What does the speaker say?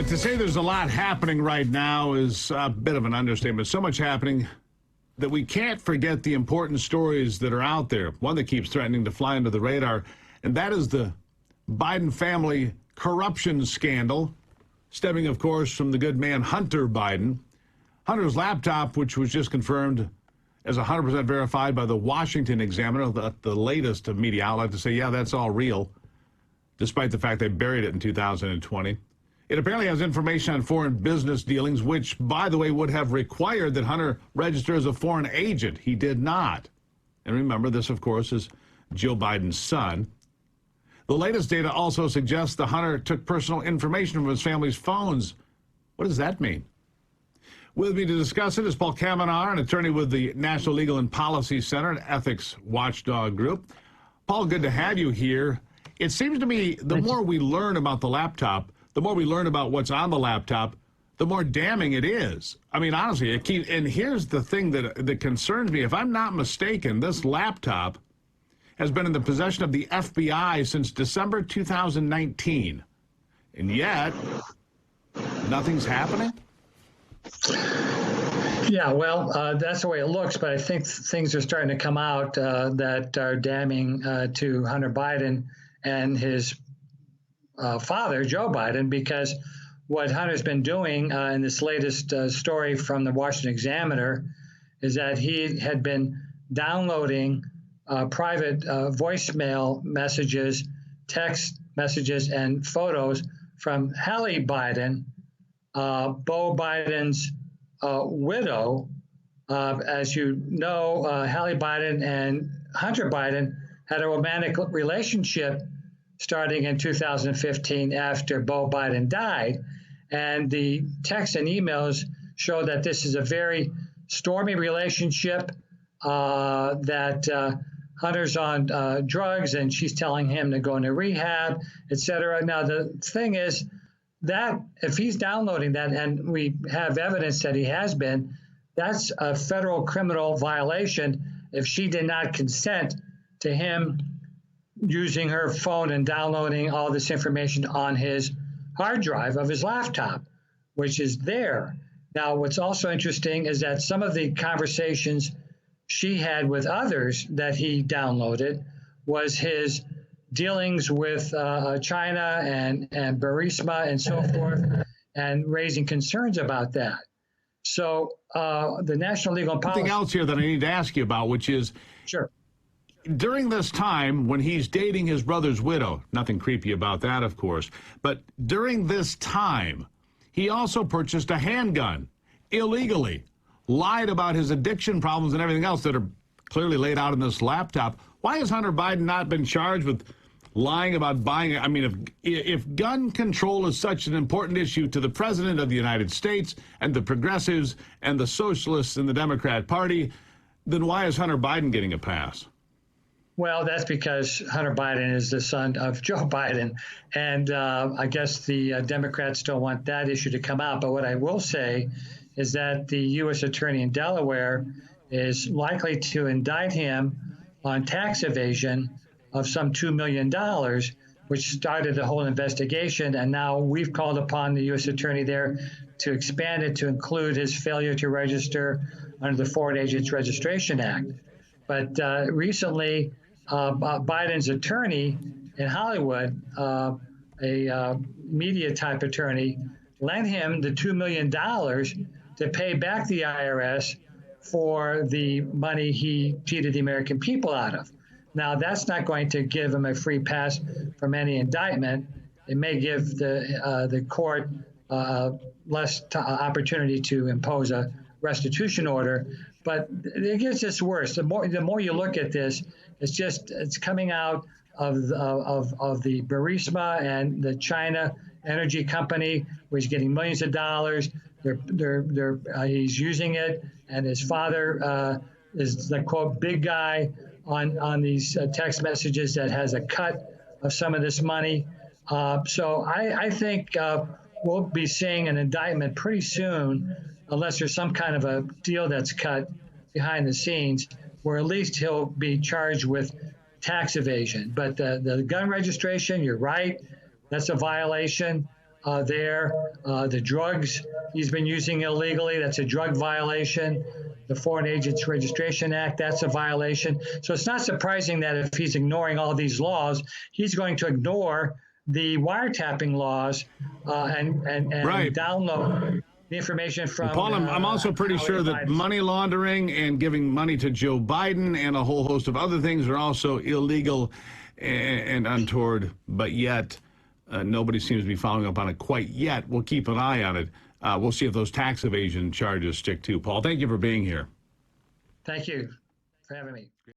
To say there's a lot happening right now is a bit of an understatement. So much happening that we can't forget the important stories that are out there. One that keeps threatening to fly under the radar, and that is the Biden family corruption scandal, stemming, of course, from the good man Hunter Biden. Hunter's laptop, which was just confirmed as 100% verified by the Washington Examiner, the latest media outlet to say, yeah, that's all real, despite the fact they buried it in 2020. It apparently has information on foreign business dealings, which, by the way, would have required that Hunter register as a foreign agent. He did not. And remember, this, of course, is Jill Biden's son. The latest data also suggests that Hunter took personal information from his family's phones. What does that mean? With me to discuss it is Paul Kamenar, an attorney with the National Legal and Policy Center, an ethics watchdog group. Paul, good to have you here. It seems to me the more we learn about the laptop, the more we learn about what's on the laptop, the more damning it is. I mean, honestly, and here's the thing that concerns me. If I'm not mistaken, this laptop has been in the possession of the FBI since December 2019. And yet, nothing's happening? Yeah, well, that's the way it looks, but I think things are starting to come out that are damning to Hunter Biden and his father, Joe Biden, because what Hunter's been doing in this latest story from the Washington Examiner is that he had been downloading private voicemail messages, text messages, and photos from Hallie Biden, Beau Biden's widow. As you know, Hallie Biden and Hunter Biden had a romantic relationship starting in 2015 after Beau Biden died. And the texts and emails show that this is a very stormy relationship, that Hunter's on drugs and she's telling him to go into rehab, et cetera. Now, the thing is that if he's downloading that, and we have evidence that he has been, that's a federal criminal violation if she did not consent to him using her phone and downloading all this information on his hard drive of his laptop, which is there. Now, what's also interesting is that some of the conversations she had with others that he downloaded was his dealings with China and Burisma and so forth, and raising concerns about that. So the National Legal and Policy... Something else here that I need to ask you about, which is... Sure. During this time, when he's dating his brother's widow, nothing creepy about that, of course, but during this time, he also purchased a handgun illegally, lied about his addiction problems and everything else that are clearly laid out in this laptop. Why has Hunter Biden not been charged with lying about buying it? I mean, if gun control is such an important issue to the president of the United States and the progressives and the socialists in the Democrat Party, then why is Hunter Biden getting a pass? Well, that's because Hunter Biden is the son of Joe Biden. And I guess the Democrats don't want that issue to come out. But what I will say is that the U.S. attorney in Delaware is likely to indict him on tax evasion of some $2 million, which started the whole investigation. And now we've called upon the U.S. attorney there to expand it to include his failure to register under the Foreign Agents Registration Act. But recently, Biden's attorney in Hollywood, a media type attorney, lent him the $2 million to pay back the IRS for the money he cheated the American people out of. Now, that's not going to give him a free pass from any indictment. It may give the court less opportunity to impose a restitution order, but it gets just worse. The more you look at this, it's coming out of the Burisma and the China energy company, where he's getting millions of dollars. He's using it, and his father is the quote big guy on these text messages that has a cut of some of this money. So I think we'll be seeing an indictment pretty soon, unless there's some kind of a deal that's cut behind the scenes, where at least he'll be charged with tax evasion. But the gun registration, you're right, that's a violation. there. The drugs he's been using illegally, that's a drug violation. The Foreign Agents Registration Act, that's a violation. So it's not surprising that if he's ignoring all these laws, he's going to ignore the wiretapping laws and Right. download the information from. Paul, I'm also pretty sure that money laundering and giving money to Joe Biden and a whole host of other things are also illegal and untoward, but yet nobody seems to be following up on it quite yet. We'll keep an eye on it. We'll see if those tax evasion charges stick too. Paul, thank you for being here. Thank you for having me.